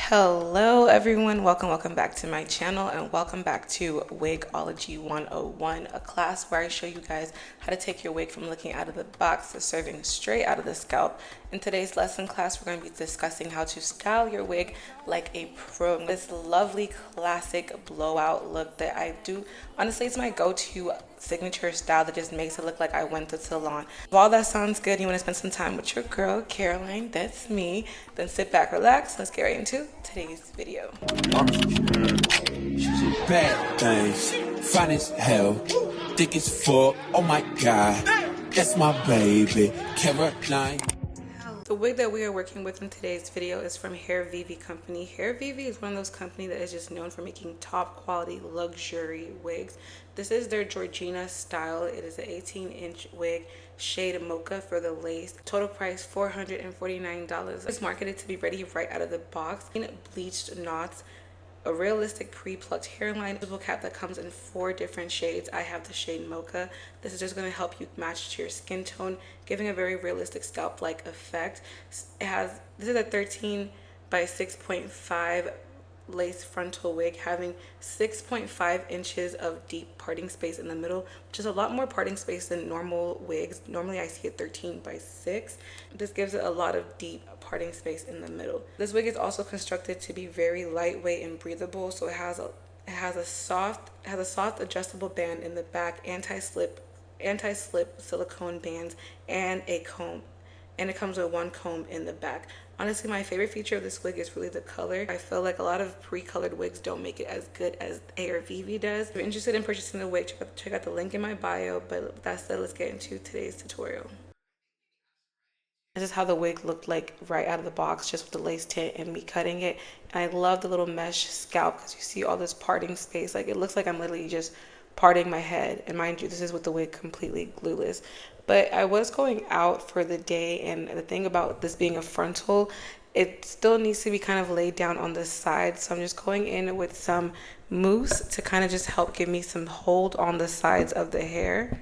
Hello everyone, welcome back to my channel, and welcome back to Wigology 101, a class where I show you guys how to take your wig from looking out of the box to serving straight out of the scalp. In today's lesson class, we're going to be discussing how to style your wig like a pro. This lovely classic blowout look that I do, honestly, it's my go-to signature style that just makes it look like I went to salon. If all that sounds good, you want to spend some time with your girl Caroline, that's me, then sit back, relax, let's get right into today's video. She's a bad thing, fine as hell, thick as fuck, oh my god, that's my baby, Caroline. The wig that we are working with in today's video is from Hairvivi company. Hairvivi is one of those companies that is just known for making top quality luxury wigs. This is their Georgina style. It is an 18-inch wig, shade Mocha for the lace. Total price $449. It's marketed to be ready right out of the box. Bleached knots, a realistic pre-plucked hairline, breathable cap that comes in 4 different shades. I have the shade Mocha. This is just going to help you match to your skin tone, giving a very realistic scalp-like effect. This is a 13 by 6.5 lace frontal wig, having 6.5 inches of deep parting space in the middle, which is a lot more parting space than normal wigs. Normally I see it 13 by 6. This gives it a lot of deep parting space in the middle. This wig is also constructed to be very lightweight and breathable, so it has a soft adjustable band in the back, anti-slip silicone bands, and a comb, and it comes with 1 comb in the back. Honestly, my favorite feature of this wig is really the color. I feel like a lot of pre-colored wigs don't make it as good as Hairvivi does. If you're interested in purchasing the wig, check out the link in my bio. But with that said, let's get into today's tutorial. This is how the wig looked like right out of the box, just with the lace tint and me cutting it. And I love the little mesh scalp because you see all this parting space. Like, it looks like I'm literally just parting my head. And mind you, this is with the wig completely glueless. But I was going out for the day, and the thing about this being a frontal, it still needs to be kind of laid down on the side. So I'm just going in with some mousse to kind of just help give me some hold on the sides of the hair,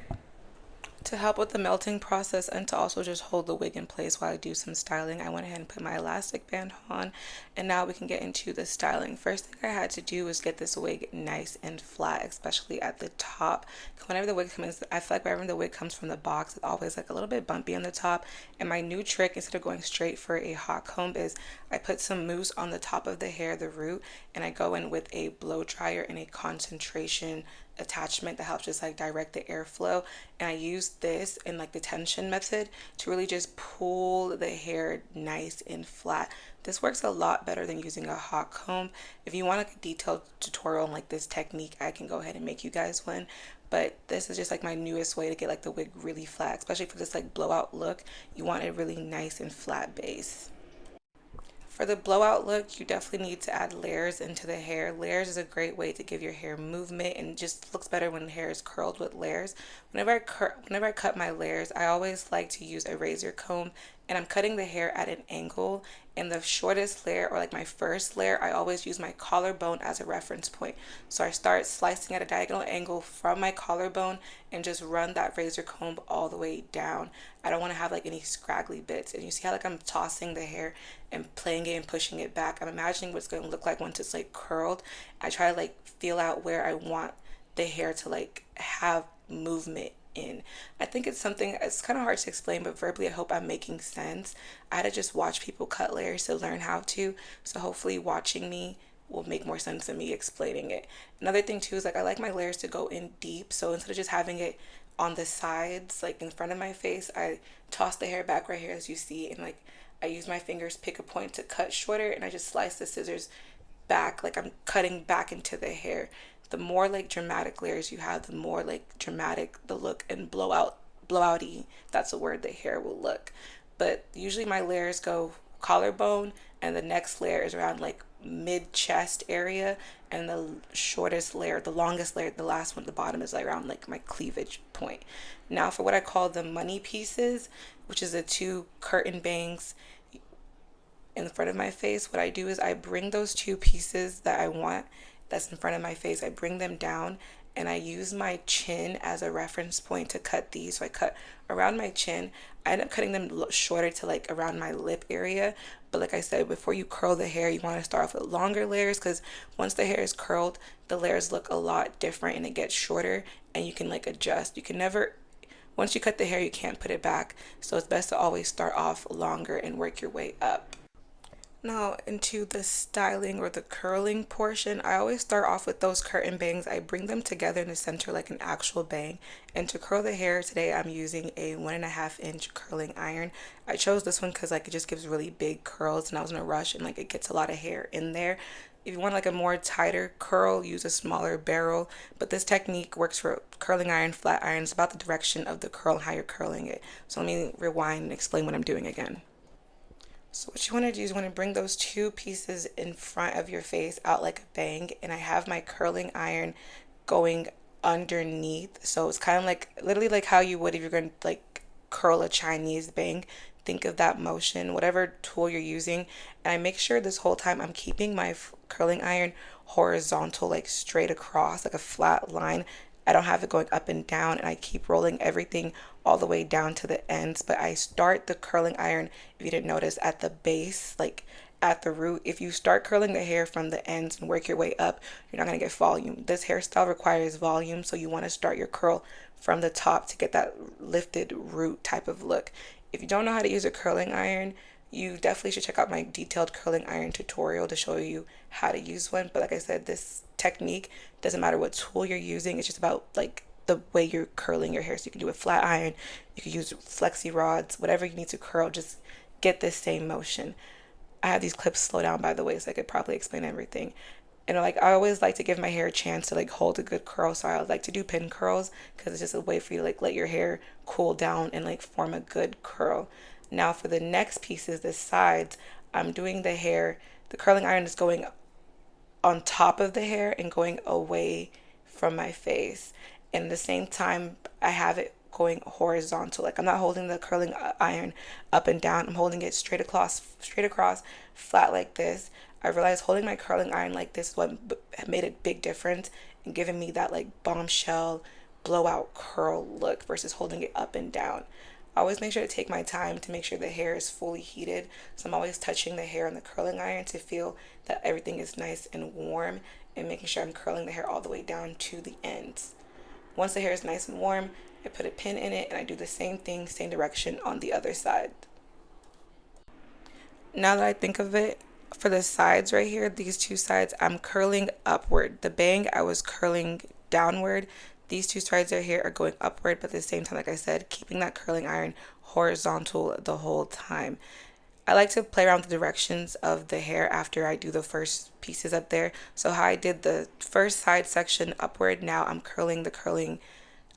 to help with the melting process, and to also just hold the wig in place while I do some styling. I went ahead and put my elastic band on, and now we can get into the styling. First thing I had to do was get this wig nice and flat, especially at the top. Whenever the wig comes, I feel like whenever the wig comes from the box, it's always like a little bit bumpy on the top. And my new trick, instead of going straight for a hot comb, is I put some mousse on the top of the hair, the root, and I go in with a blow dryer and a concentration attachment that helps just like direct the airflow. And I use this in like the tension method to really just pull the hair nice and flat. This works a lot better than using a hot comb. If you want like a detailed tutorial on like this technique, I can go ahead and make you guys one. But this is just like my newest way to get like the wig really flat, especially for this like blowout look. You want a really nice and flat base. For the blowout look, you definitely need to add layers into the hair. Layers is a great way to give your hair movement, and just looks better when the hair is curled with layers. Whenever I cut my layers, I always like to use a razor comb, and I'm cutting the hair at an angle. And the shortest layer, or like my first layer, I always use my collarbone as a reference point. So I start slicing at a diagonal angle from my collarbone and just run that razor comb all the way down. I don't want to have like any scraggly bits. And you see how like I'm tossing the hair and playing it and pushing it back. I'm imagining what it's going to look like once it's like curled. I try to like feel out where I want the hair to like have movement in. I think it's something, it's kind of hard to explain, but verbally I hope I'm making sense. I had to just watch people cut layers to learn how to, so hopefully watching me will make more sense than me explaining it. Another thing too is like I like my layers to go in deep, so instead of just having it on the sides like in front of my face, I toss the hair back right here as you see, and like I use my fingers, pick a point to cut shorter, and I just slice the scissors back like I'm cutting back into the hair. The more like dramatic layers you have, the more like dramatic the look and blowouty, that's the word, the hair will look. But usually my layers go collarbone, and the next layer is around like mid chest area, and the shortest layer, the longest layer, the last one at the bottom is like around like my cleavage point. Now for what I call the money pieces, which is the 2 curtain bangs in the front of my face, what I do is I bring those 2 pieces that I want that's in front of my face, I bring them down, and I use my chin as a reference point to cut these. So I cut around my chin. I end up cutting them shorter to like around my lip area. But like I said, before you curl the hair, you want to start off with longer layers, because once the hair is curled, the layers look a lot different and it gets shorter, and you can like adjust. You can never, once you cut the hair, you can't put it back. So it's best to always start off longer and work your way up. Now into the styling or the curling portion, I always start off with those curtain bangs. I bring them together in the center like an actual bang. And to curl the hair today, I'm using a 1.5-inch curling iron. I chose this one because like it just gives really big curls, and I was in a rush and like it gets a lot of hair in there. If you want like a more tighter curl, use a smaller barrel. But this technique works for curling iron, flat iron. It's about the direction of the curl and how you're curling it. So let me rewind and explain what I'm doing again. So what you want to do is you want to bring those two pieces in front of your face out like a bang, and I have my curling iron going underneath. So it's kind of like literally like how you would if you're going to like curl a Chinese bang. Think of that motion, whatever tool you're using. And I make sure this whole time I'm keeping my curling iron horizontal, like straight across, like a flat line. I don't have it going up and down, and I keep rolling everything all the way down to the ends. But I start the curling iron, if you didn't notice, at the base, like at the root. If you start curling the hair from the ends and work your way up, you're not going to get volume. This hairstyle requires volume, so you want to start your curl from the top to get that lifted root type of look. If you don't know how to use a curling iron, you definitely should check out my detailed curling iron tutorial to show you how to use one. But like I said, this technique doesn't matter what tool you're using. It's just about like the way you're curling your hair. So you can do a flat iron, you can use flexi rods, whatever you need to curl, just get this same motion. I have these clips slow down, by the way, so I could probably explain everything. And like I always like to give my hair a chance to like hold a good curl, so I like to do pin curls because it's just a way for you to like let your hair cool down and like form a good curl. Now for the next pieces, the sides, I'm doing the hair, the curling iron is going on top of the hair and going away from my face. And at the same time, I have it going horizontal. Like I'm not holding the curling iron up and down. I'm holding it straight across, flat like this. I realized holding my curling iron like this is what made a big difference in giving me that like bombshell blowout curl look versus holding it up and down. I always make sure to take my time to make sure the hair is fully heated. So I'm always touching the hair on the curling iron to feel that everything is nice and warm, and making sure I'm curling the hair all the way down to the ends. Once the hair is nice and warm, I put a pin in it and I do the same thing, same direction on the other side. Now that I think of it, for the sides right here, these two sides, I'm curling upward. The bang, I was curling downward. These two sides right here are going upward, but at the same time, like I said, keeping that curling iron horizontal the whole time. I like to play around with the directions of the hair after I do the first pieces up there. So how I did the first side section upward, now I'm curling the curling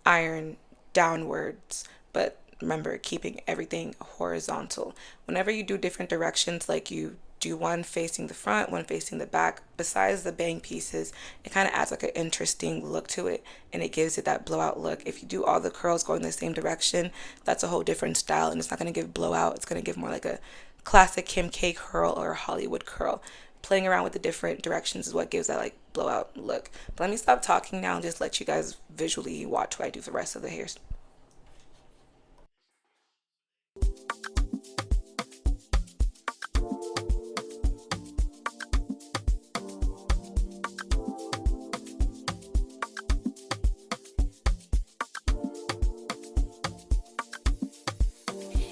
iron downwards, but remember, keeping everything horizontal. Whenever you do different directions, like you do one facing the front, one facing the back, besides the bang pieces, it kind of adds like an interesting look to it, and it gives it that blowout look. If you do all the curls going the same direction, that's a whole different style, and it's not going to give blowout. It's going to give more like a classic Kim K curl or a Hollywood curl. Playing around with the different directions is what gives that like blowout look. But let me stop talking now and just let you guys visually watch what I do for the rest of the hair.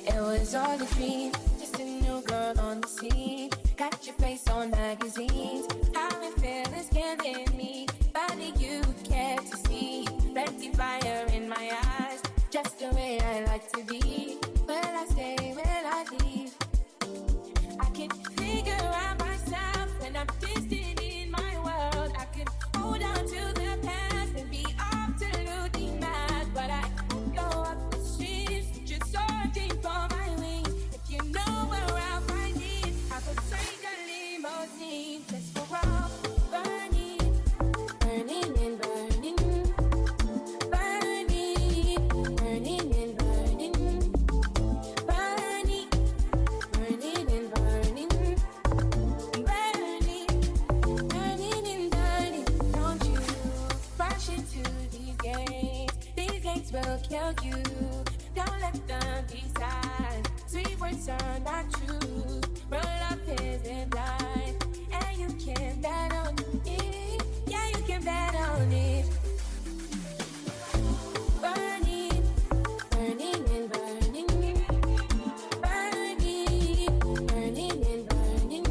It was all a dream, just a new girl on the scene. Got your face on magazines. How it feel is killing me. Body you care to see. Plenty fire in my eyes, just the way I like to be. Will I stay, will I leave? I can figure out myself when I'm distant in my world. I can hold on to the past and be absolutely mad, but I go up the streets just searching for my wings. If you know where I'll find it, I could take a limousine just for a you. Don't let them decide. Sweet words are not true. Roll up isn't blind. And you can bet on it. Yeah, you can bet on it. Burning, burning and burning. Burning, burning and burning.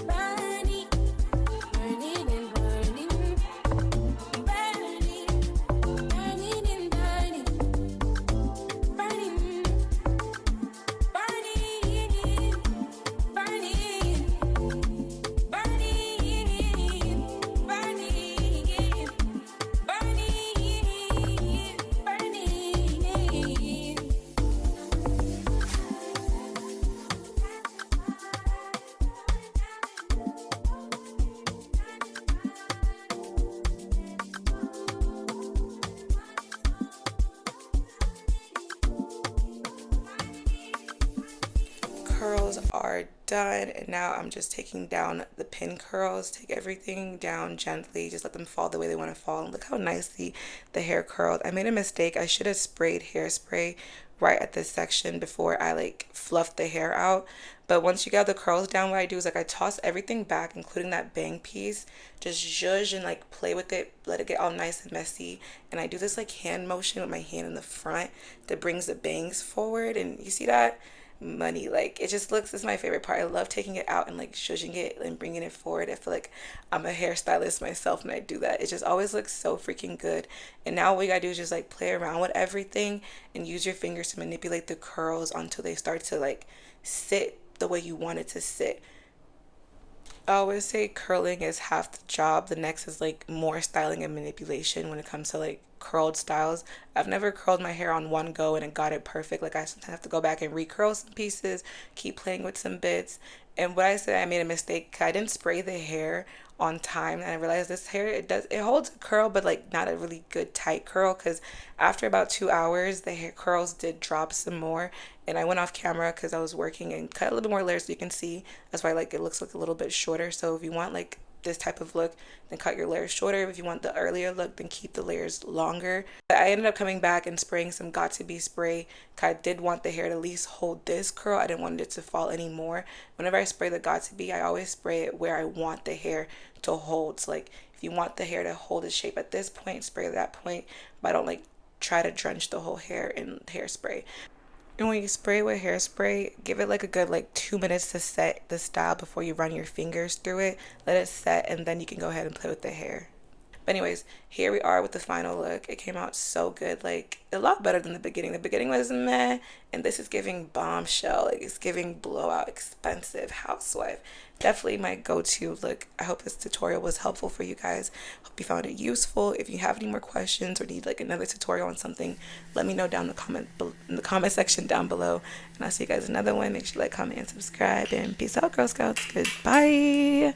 Burning, burning and burning. Burning, burning and burning. Burning, burning, Curls are done, and now I'm just taking down the pin curls. Take everything down gently, just let them fall the way they want to fall. And look how nicely the hair curled. I made a mistake. I should have sprayed hairspray right at this section before I like fluffed the hair out. But once you got the curls down, what I do is like I toss everything back, including that bang piece, just zhuzh and like play with it, let it get all nice and messy. And I do this like hand motion with my hand in the front that brings the bangs forward. And you see that? Money. Like, it just looks, it's my favorite part. I love taking it out and like zhuzhing it and bringing it forward. I feel like I'm a hairstylist myself when I do that. It just always looks so freaking good. And now what you gotta do is just like play around with everything and use your fingers to manipulate the curls until they start to like sit the way you want it to sit. I always say curling is half the job. The next is like more styling and manipulation when it comes to like curled styles. I've never curled my hair on one go and it got it perfect. Like I sometimes have to go back and recurl some pieces, keep playing with some bits. And what I said, I made a mistake. I didn't spray the hair on time, and I realized this hair, it holds a curl, but like not a really good tight curl, because after about 2 hours the hair curls did drop some more. And I went off camera because I was working and cut a little bit more layers so you can see. That's why like it looks like a little bit shorter. So if you want like this type of look, then cut your layers shorter. If you want the earlier look, then keep the layers longer. But I ended up coming back and spraying some 𝙃𝘼𝙍𝙄𝙄 spray. I did want the hair to at least hold this curl. I didn't want it to fall anymore. Whenever I spray the 𝙃𝘼𝙍𝙄𝙄, I always spray it where I want the hair to hold. So like if you want the hair to hold its shape at this point, spray at that point. But I don't like try to drench the whole hair in hairspray. And when you spray with hairspray, give it like a good like 2 minutes to set the style before you run your fingers through it. Let it set, and then you can go ahead and play with the hair. But anyways, here we are with the final look. It came out so good, like a lot better than the beginning. The beginning was meh, and this is giving bombshell. Like it's giving blowout, expensive housewife. Definitely my go-to look. I hope this tutorial was helpful for you guys. Hope you found it useful. If you have any more questions or need like another tutorial on something, let me know down in the comment section down below. And I'll see you guys in another one. Make sure you like, comment, and subscribe. And peace out, Girl Scouts. Goodbye.